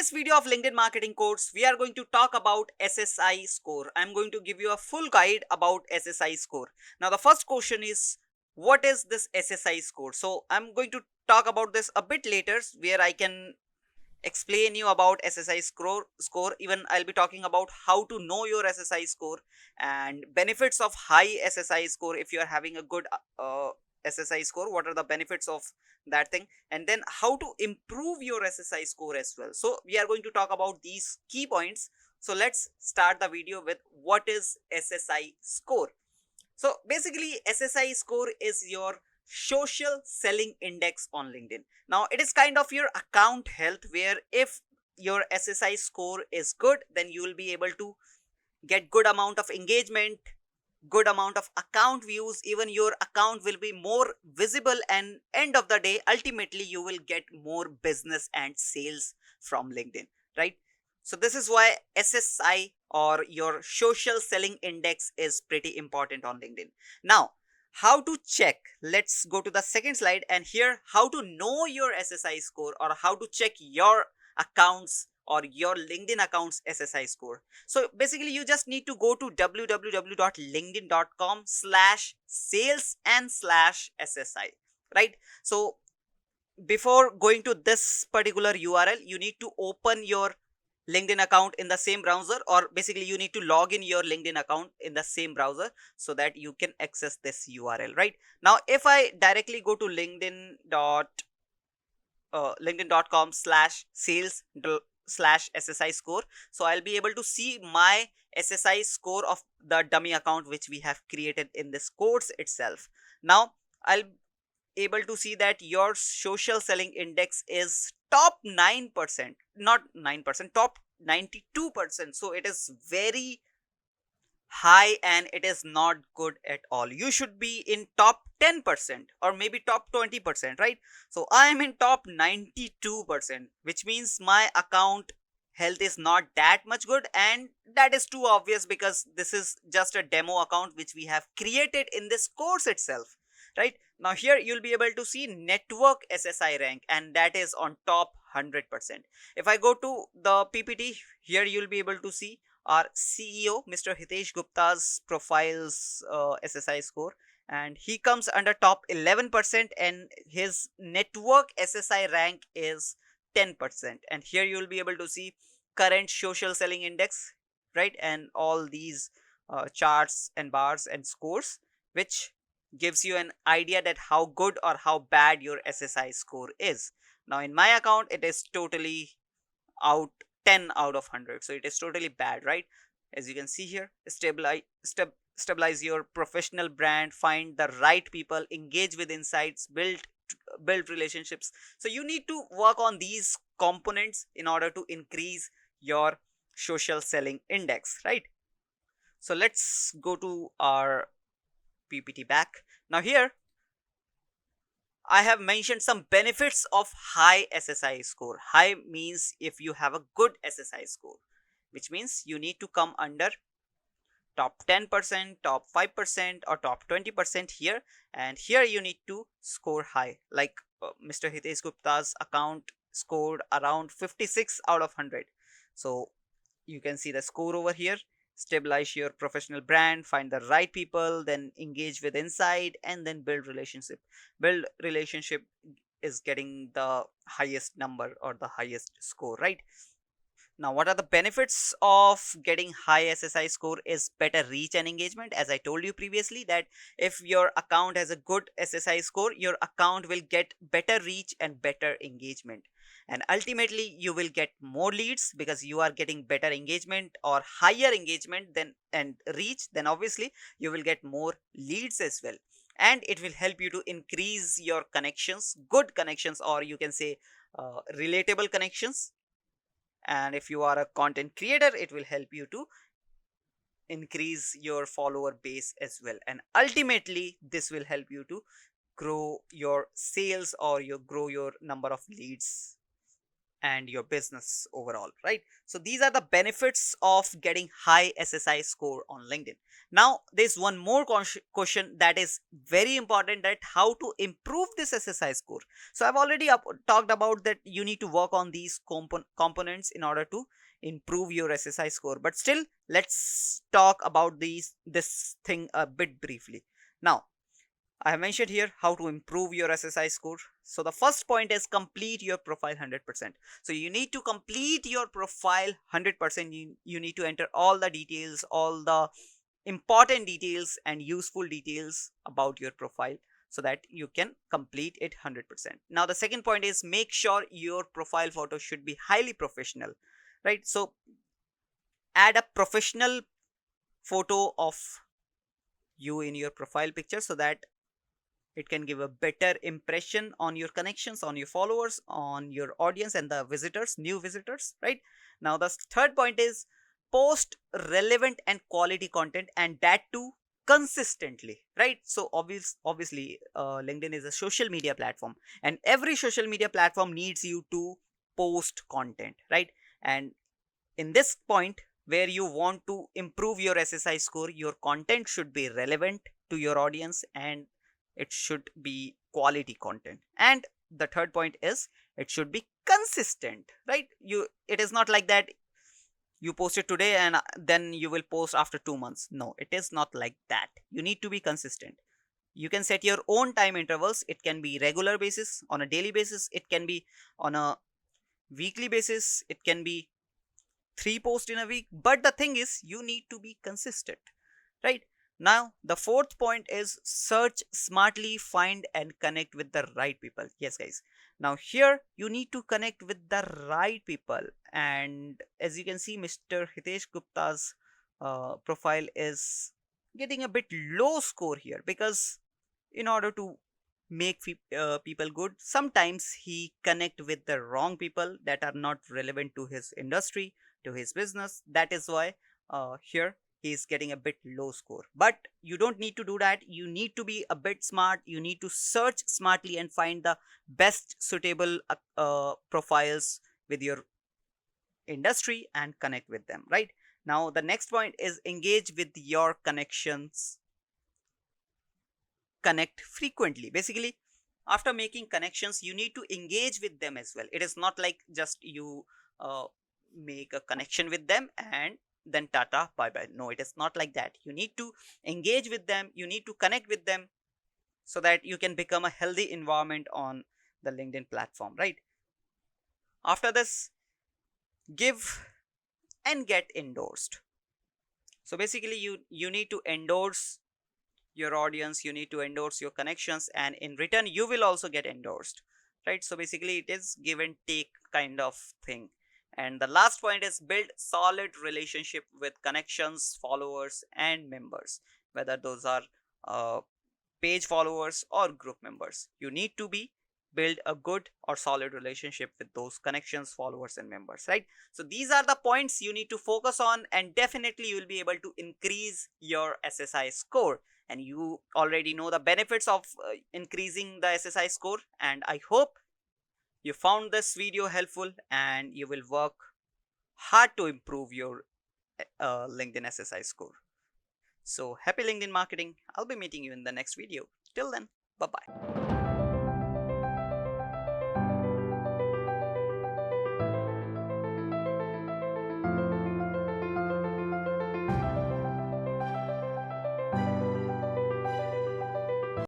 this video of LinkedIn marketing course, we are going to talk about SSI score. I'm going to give you a full guide about SSI score. Now, the first question is, what is this SSI score? So, I'm going to talk about this a bit later, where I can explain you about SSI score. Even I'll be talking about how to know your SSI score and benefits of high SSI score. If you are having a good SSI score, what are the benefits of that thing, and then how to improve your SSI score as well. So we are going to talk about these key points. So let's start the video with what is SSI score. So basically, SSI score is your social selling index on LinkedIn. Now, it is kind of your account health, where if your SSI score is good, then you will be able to get good amount of engagement, good amount of account views. Even your account will be more visible, and end of the day, ultimately you will get more business and sales from LinkedIn, right? So this is why SSI, or your social selling index, is pretty important on LinkedIn. Now, how to check? Let's go to the second slide, and here how to know your SSI score, or how to check your accounts or your LinkedIn accounts SSI score. So basically, you just need to go to www.linkedin.com/sales and /SSI, right? So before going to this particular URL, you need to open your LinkedIn account in the same browser, or basically you need to log in your LinkedIn account in the same browser so that you can access this URL, right? Now, if I directly go to linkedin.com/sales/SSI score, so I'll be able to see my SSI score of the dummy account which we have created in this course itself. Now, I'll able to see that your social selling index is top 9%, not 9%, top 92%. So it is very high, and it is not good at all. You should be in top 10% or maybe top 20%, right? So I am in top 92%, which means my account health is not that much good, and that is too obvious because this is just a demo account which we have created in this course itself, right? Now here you'll be able to see network SSI rank, and that is on top 100%. If I go to the PPT, here you'll be able to see our CEO, Mr. Hitesh Gupta's profile's SSI score, and he comes under top 11%, and his network SSI rank is 10%. And here you will be able to see current social selling index, right? And all these charts and bars and scores, which gives you an idea that how good or how bad your SSI score is. Now, in my account, it is totally out 10 out of 100, so it is totally bad, right? As you can see here, stabilize your professional brand, find the right people, engage with insights, build relationships. So you need to work on these components in order to increase your social selling index, right? So let's go to our PPT back. Now here I have mentioned some benefits of high SSI score. High means if you have a good SSI score, which means you need to come under top 10%, top 5%, or top 20% here. And here you need to score high. Like Mr. Hitesh Gupta's account scored around 56 out of 100. So you can see the score over here. Stabilize your professional brand, find the right people, then engage with insight, and then build relationship is getting the highest number or the highest score, right? Now, what are the benefits of getting high SSI score is better reach and engagement. As I told you previously, that if your account has a good SSI score, your account will get better reach and better engagement. And ultimately, you will get more leads because you are getting better engagement or higher engagement than and reach. Then obviously, you will get more leads as well. And it will help you to increase your connections, good connections, or you can say relatable connections. And if you are a content creator, it will help you to increase your follower base as well, and ultimately this will help you to grow your sales, or you grow your number of leads. and your business overall, right? So these are the benefits of getting high SSI score on LinkedIn. Now there's one more question that is very important, that how to improve this SSI score. So I've already talked about that you need to work on these components in order to improve your SSI score, but still let's talk about this thing a bit briefly. Now I have mentioned here how to improve your SSI score. So the first point is complete your profile 100%. So you need to complete your profile 100%. You need to enter all the details, all the important details and useful details about your profile, so that you can complete it 100%. Now the second point is make sure your profile photo should be highly professional, right? So add a professional photo of you in your profile picture, so that it can give a better impression on your connections, on your followers, on your audience and the visitors, new visitors, right? Now the third point is post relevant and quality content, and that too consistently, right? So obviously LinkedIn is a social media platform, and every social media platform needs you to post content, right? And in this point, where you want to improve your SSI score, your content should be relevant to your audience, and it should be quality content. And the third point is it should be consistent, right? It is not like that you post it today and then you will post after 2 months. No, it is not like that. You need to be consistent. You can set your own time intervals. It can be regular basis, on a daily basis, it can be on a weekly basis, it can be 3 posts in a week, but the thing is you need to be consistent, right? Now the fourth point is search smartly, find and connect with the right people. Yes guys, now here you need to connect with the right people, and as you can see, Mr. Hitesh Gupta's profile is getting a bit low score here, because in order to make people good, sometimes he connect with the wrong people that are not relevant to his industry, to his business. That is why here he is getting a bit low score. But you don't need to do that. You need to be a bit smart. You need to search smartly and find the best suitable profiles with your industry and connect with them, right? Now the next point is engage with your connections, connect frequently. Basically, after making connections, you need to engage with them as well. It is not like just you uh, make a connection with them and then tata bye bye. No, it is not like that. You need to engage with them, you need to connect with them, so that you can become a healthy environment on the LinkedIn platform, right? After this, give and get endorsed. So basically you need to endorse your audience, you need to endorse your connections, and in return you will also get endorsed, right? So basically it is give and take kind of thing. And the last point is build solid relationship with connections, followers and members, whether those are uh, page followers or group members. You need to be build a good or solid relationship with those connections, followers and members, right? So these are the points you need to focus on, and definitely you will be able to increase your SSI score. And you already know the benefits of increasing the SSI score, and I hope you found this video helpful and you will work hard to improve your LinkedIn SSI score. So happy LinkedIn marketing. I'll be meeting you in the next video. Till then, bye bye.